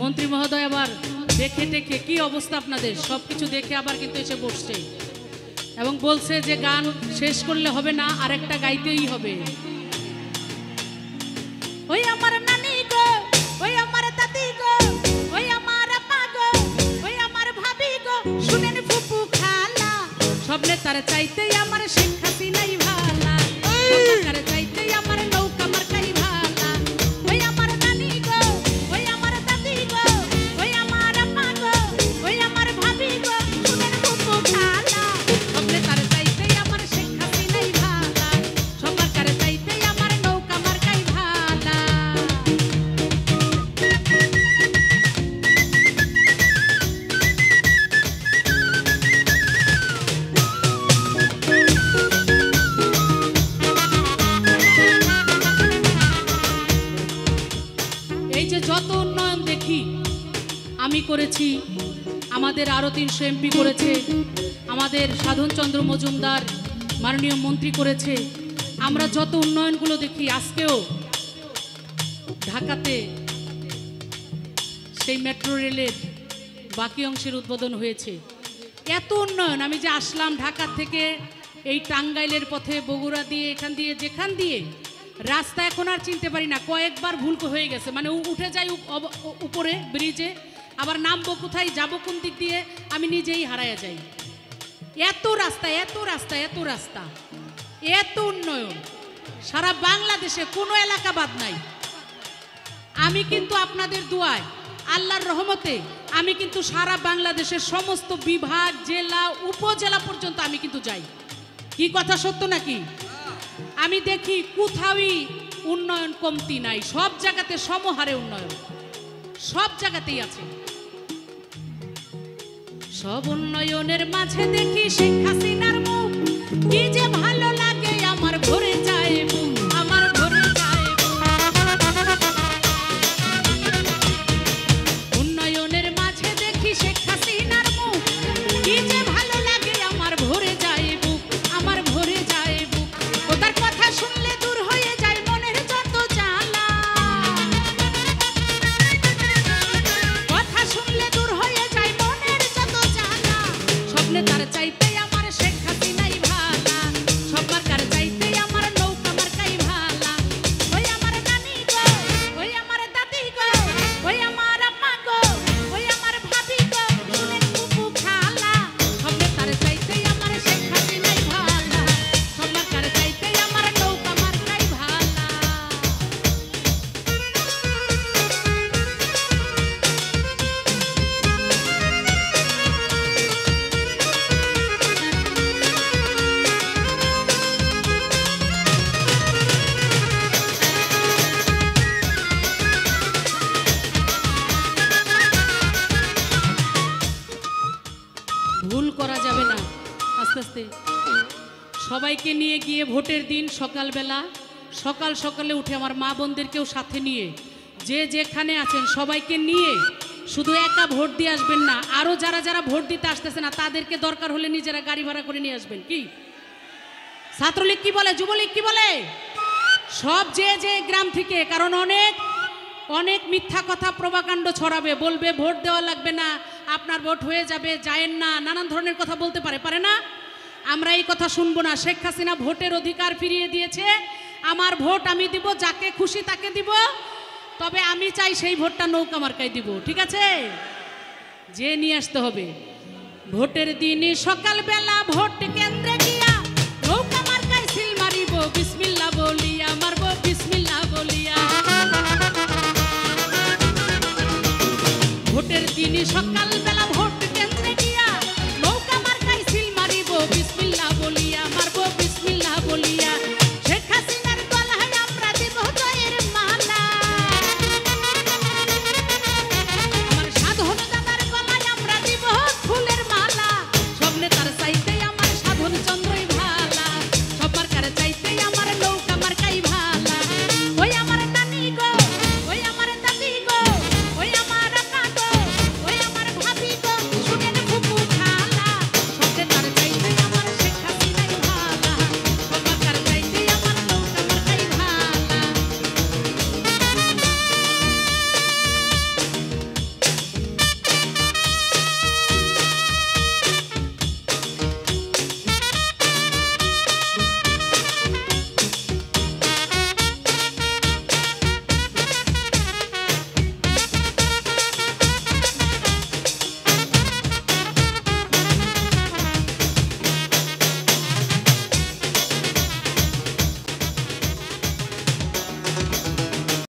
মন্ত্রী মহোদয় আবার দেখে টেকে কি অবস্থা আপনাদের সবকিছু দেখে আবার কিন্তু এসে বসছে এবং বলছে যে গান শেষ করলে হবে না, আরেকটা গাইতেই হবে। ওই আমার নানি গো, ওই আমার দাদি গো, ওই আমার আপা গো, ওই আমার ভাবি গো, শুনেন ফুপু খালা, সব নেতার চাইতেই আমার শেখ হাসিনাই ভালা, সরকার চাইতেই আমার নৌকা মার্কাই ভালা। ওই আমার নানি গো, ওই আমার দাদি গো, ওই আমার আপা গো, ওই আমার ভাবি গো, শুনেন ফুপু খালা, সব নেতার চাইতেই আমার শেখ হাসিনাই ভালা, সরকার চাইতেই আমার নৌকা মার্কাই ভালা। এই যে যত উন্নয়ন দেখি আমি করেছি, আমাদের আরো 300 এমপি করেছে, আমাদের সাধনচন্দ্র মজুমদার মাননীয় মন্ত্রী করেছে, আমরা যত উন্নয়নগুলো দেখি, আজকেও ঢাকাতে সেই মেট্রো রেলের বাকি অংশের উদ্বোধন হয়েছে। এত উন্নয়ন, আমি যে আসলাম ঢাকা থেকে এই টাঙ্গাইলের পথে বগুড়া দিয়ে এখান দিয়ে যেখান দিয়ে রাস্তা এখন আর চিনতে পারি না, কয়েকবার ভুল হয়ে গেছে, মানে উঠে যাই উপরে ব্রিজে, আবার নামবো কোথায়, যাবো কোন দিক দিয়ে, আমি নিজেই হারাইয়া যাই। এত রাস্তা এত রাস্তা এত রাস্তা, এত উন্নয়ন, সারা বাংলাদেশে কোনো এলাকা বাদ নাই। আমি কিন্তু আপনাদের দোয়ায়, আল্লাহর রহমতে আমি কিন্তু সারা বাংলাদেশের সমস্ত বিভাগ, জেলা, উপজেলা পর্যন্ত আমি কিন্তু যাই। কি কথা সত্য নাকি? আমি দেখি কোথাওই উন্নয়ন কমতি নাই, সব জায়গাতে সমহারে উন্নয়ন, সব জায়গাতেই আছে। সব উন্নয়নের মাঝে দেখি শেখ হাসিনার মুখ, কি যে ভালো লাগে আমার ভরে যায় বুক, আমার ভরে যায় বুক। উন্নয়নের মাঝে দেখি শেখ হাসিনার মুখ, কি যে ভালো লাগে আমার ভরে যায় বুক, আমার ভরে যায় বুক। ও তার কথা শুনলে দূর হয়ে যায় মনের যত জ্বালা, কথা শুনলে দূর হয়ে যায় মনের যত জ্বালা। স্বপ্নে তার চাইতেই আমার শেখ হাসিনাই ভালা, সবার কার চাইতেই আমার নৌকা মার্কাই ভালা। ওই আমার নানি গো, ওই আমার দাদি গো, ওই আমার আপা গো, ওই আমার ভাবি গো, শুনেন ফুপু খালা, স্বপ্নে তার চাইতেই আমার শেখ হাসিনাই ভালা, সবার কার চাইতেই আমার নৌকা মার্কাই ভালা। ভুল করা যাবে না, আস্তে আস্তে সবাইকে নিয়ে গিয়ে ভোটের দিন সকালবেলা সকাল সকালে উঠে আমার মা বোনদেরকেও সাথে নিয়ে, যে যেখানে আছেন সবাইকে নিয়ে, শুধু একা ভোট দিয়ে আসবেন না, আরও যারা যারা ভোট দিতে আসতেছে না তাদেরকে দরকার হলে নিজেরা গাড়ি ভাড়া করে নিয়ে আসবেন। কি ছাত্রলীগ কি বলে, যুবলীগ কি বলে, সব যে যে গ্রাম থেকে, কারণ অনেক অনেক মিথ্যা কথা প্রভাকাণ্ড ছড়াবে, বলবে ভোট দেওয়া লাগবে না, আপনার ভোট হয়ে যাবে, যায়েন না, নানান ধরনের কথা বলতে পারে না। আমরা এই কথা শুনবো না। শেখ হাসিনা ভোটের অধিকার ফিরিয়ে দিয়েছে, আমার ভোট আমি দিব, যাকে খুশি তাকে দিব, তবে আমি চাই সেই ভোটটা নৌকা মার্কায় দিব, ঠিক আছে? যে নিয়ে আসতে হবে। ভোটের দিনই সকালবেলা ভোট কেন্দ্রে গিয়া নৌকা মার্কায় সিল মারিব, বিসমিল্লাহ বলিয়া মারব, বিসমিল্লাহ বলিয়া। ভোটের দিনই সকাল